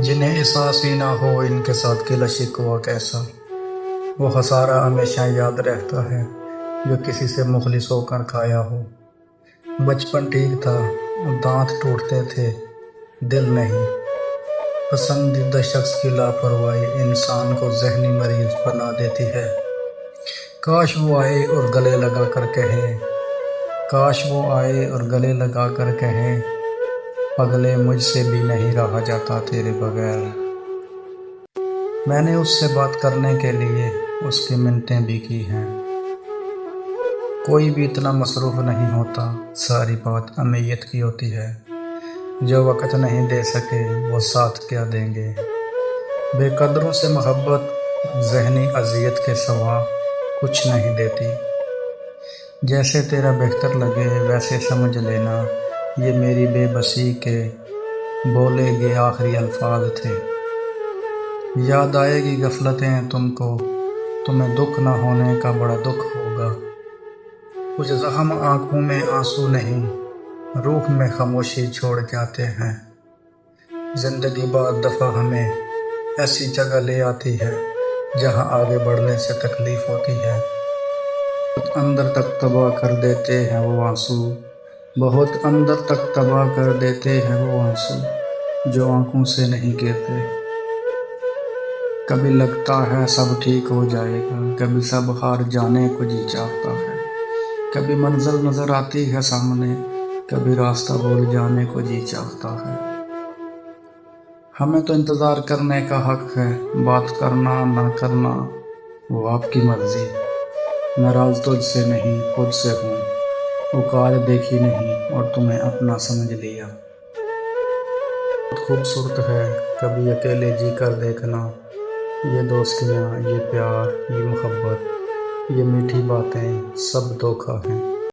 جنہیں احساس ہی نہ ہو ان کے ساتھ گلہ شکوہ کیسا، وہ خسارہ ہمیشہ یاد رہتا ہے جو کسی سے مخلص ہو کر کھایا ہو۔ بچپن ٹھیک تھا، دانت ٹوٹتے تھے، دل نہیں۔ پسندیدہ شخص کی لاپرواہی انسان کو ذہنی مریض بنا دیتی ہے۔ کاش وہ آئے اور گلے لگا کر کہے، کاش وہ آئے اور گلے لگا کر کہے، پگلے مجھ سے بھی نہیں رہا جاتا تیرے بغیر۔ میں نے اس سے بات کرنے کے لیے اس کی منتیں بھی کی ہیں۔ کوئی بھی اتنا مصروف نہیں ہوتا، ساری بات امیت کی ہوتی ہے۔ جو وقت نہیں دے سکے وہ ساتھ کیا دیں گے۔ بے قدروں سے محبت ذہنی اذیت کے سوا کچھ نہیں دیتی۔ جیسے تیرا بہتر لگے ویسے سمجھ لینا، یہ میری بے بسی کے بولے گے آخری الفاظ تھے۔ یاد آئے گی غفلتیں تم کو، تمہیں دکھ نہ ہونے کا بڑا دکھ ہوگا۔ کچھ زخم آنکھوں میں آنسو نہیں، روح میں خاموشی چھوڑ جاتے ہیں۔ زندگی بعض دفعہ ہمیں ایسی جگہ لے آتی ہے جہاں آگے بڑھنے سے تکلیف ہوتی ہے۔ بہت اندر تک تباہ کر دیتے ہیں وہ آنسو، بہت اندر تک تباہ کر دیتے ہیں وہ آنسو جو آنکھوں سے نہیں گرتے۔ کبھی لگتا ہے سب ٹھیک ہو جائے گا، کبھی سب ہار جانے کو جی چاہتا ہے۔ کبھی منزل نظر آتی ہے سامنے، کبھی راستہ بھول جانے کو جی چاہتا ہے۔ ہمیں تو انتظار کرنے کا حق ہے، بات کرنا نہ کرنا وہ آپ کی مرضی۔ ناراض تجھ سے نہیں خود سے ہوں، اوقات دیکھی نہیں اور تمہیں اپنا سمجھ لیا۔ بہت خوبصورت ہے کبھی اکیلے جی کر دیکھنا، یہ دوستیاں، یہ پیار، یہ محبت، یہ میٹھی باتیں سب دھوکا ہیں۔